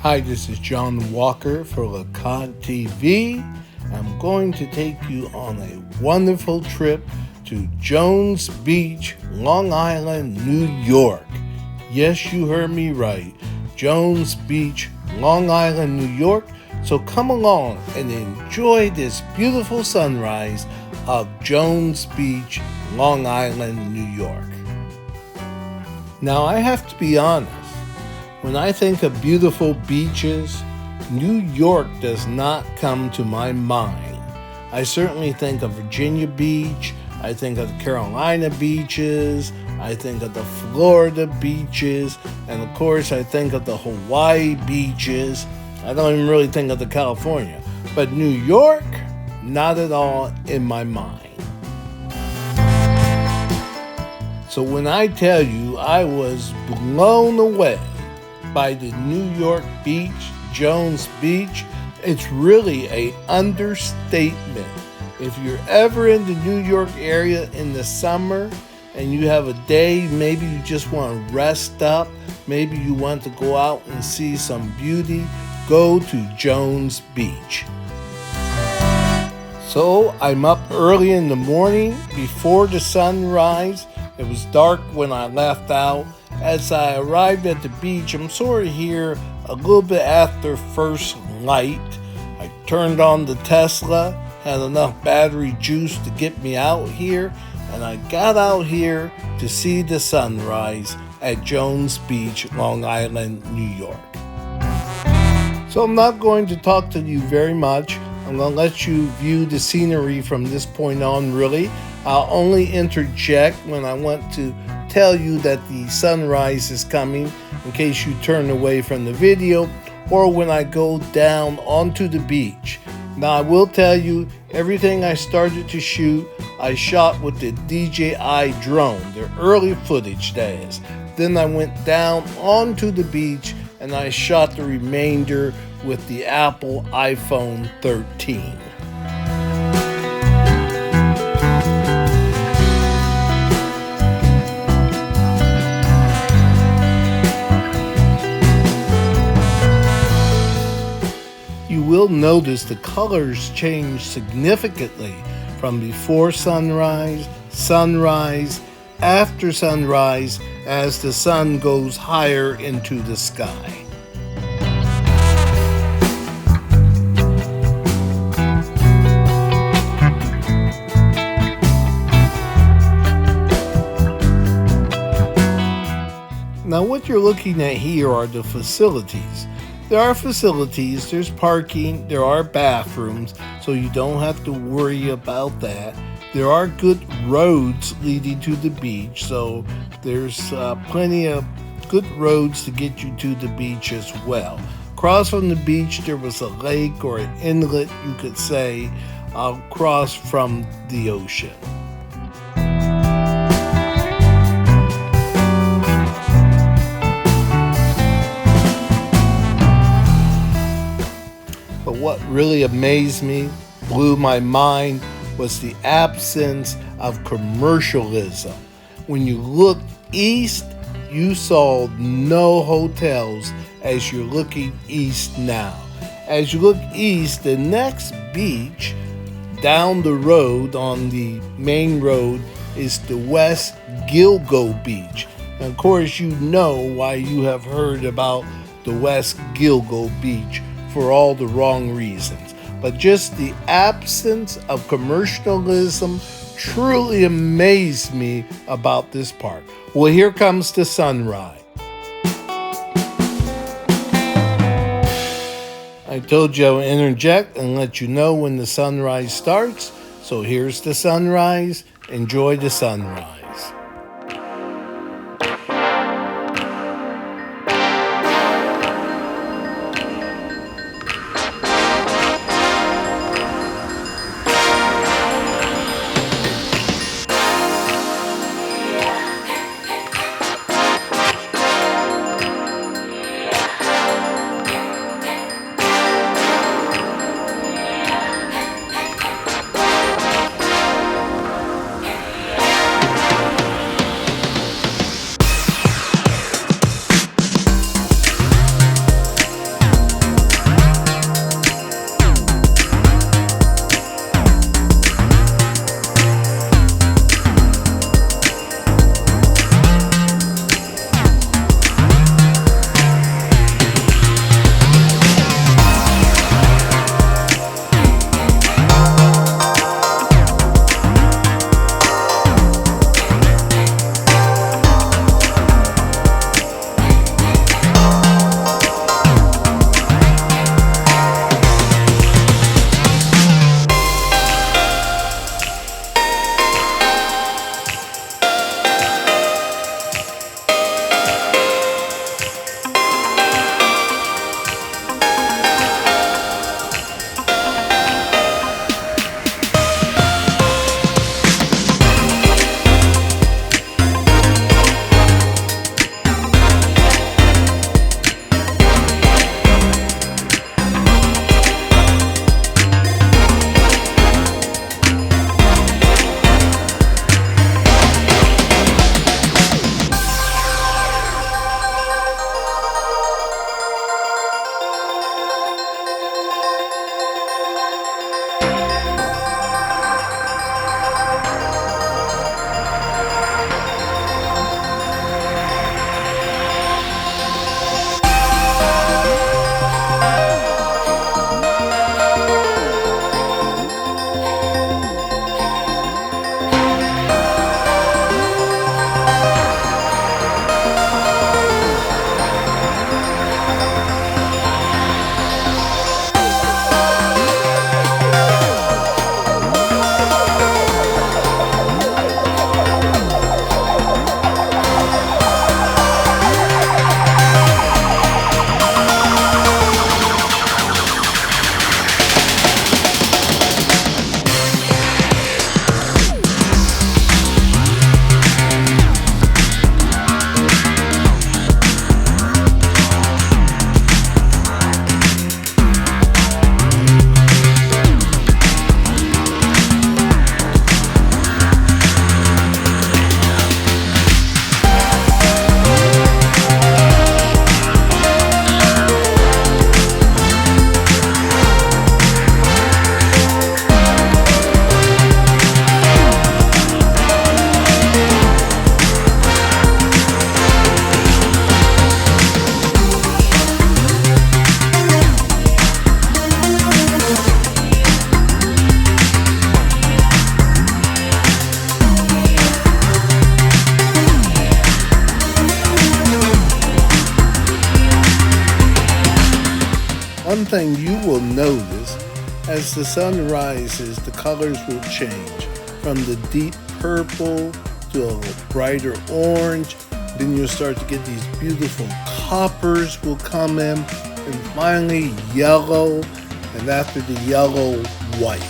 Hi, this is John Walker for LaCon TV. I'm going to take you on a wonderful trip to Jones Beach, Long Island, New York. Yes, you heard me right. Jones Beach, Long Island, New York. So come along and enjoy this beautiful sunrise of Jones Beach, Long Island, New York. Now, I have to be honest. When I think of beautiful beaches, New York does not come to my mind. I certainly think of Virginia Beach, I think of the Carolina beaches, I think of the Florida beaches, and of course I think of the Hawaii beaches. I don't even really think of the California. But New York, not at all in my mind. So when I tell you I was blown away by the New York beach, Jones Beach, it's really an understatement. If you're ever in the New York area in the summer and you have a day, maybe you just want to rest up, maybe you want to go out and see some beauty, go to Jones Beach. So I'm up early in the morning before the sunrise. It was dark when I left out. As I arrived at the beach, I'm sort of here a little bit after first light. I turned on the Tesla, had enough battery juice to get me out here, and I got out here to see the sunrise at Jones Beach, Long Island, New York. So I'm not going to talk to you very much. I'm going to let you view the scenery from this point on, really. I'll only interject when I want to tell you that the sunrise is coming in case you turn away from the video, or when I go down onto the beach. Now I will tell you, everything I started to shoot, I shot with the DJI drone, the early footage that is. Then I went down onto the beach and I shot the remainder with the Apple iPhone 13. You will notice the colors change significantly from before sunrise, sunrise, after sunrise, as the sun goes higher into the sky. Now what you're looking at here are the facilities. There are facilities, there's parking, there are bathrooms, so you don't have to worry about that. There are good roads leading to the beach, so there's plenty of good roads to get you to the beach as well. Across from the beach, there was a lake or an inlet, you could say, across from the ocean. But what really amazed me, blew my mind, was the absence of commercialism. When you looked east, you saw no hotels as you're looking east now. As you look east, the next beach down the road on the main road is the West Gilgo Beach. And of course, you know why you have heard about the West Gilgo Beach, for all the wrong reasons. But just the absence of commercialism truly amazed me about this park. Well, here comes the sunrise. I told you I would interject and let you know when the sunrise starts. So here's the sunrise. Enjoy the sunrise. one thing you will notice as the sun rises, the colors will change from the deep purple to a brighter orange. Then you'll start to get these beautiful coppers will come in, and finally yellow, and after the yellow, white.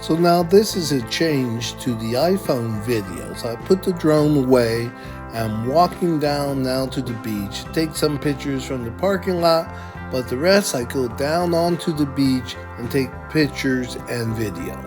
So now this is a change to the iPhone videos. I put the drone away. I'm walking down now to the beach, take some pictures from the parking lot, but the rest I go down onto the beach and take pictures and video.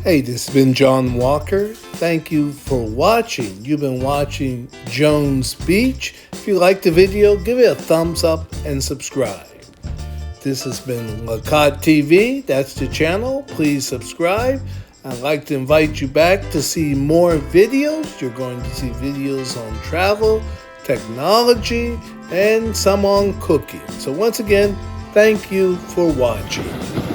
Hey, this has been John Walker. Thank you for watching. You've been watching Jones Beach. If you liked the video, give it a thumbs up and subscribe. This has been Lacat TV. That's the channel. Please subscribe. I'd like to invite you back to see more videos. You're going to see videos on travel, technology, and some on cooking. So once again, thank you for watching.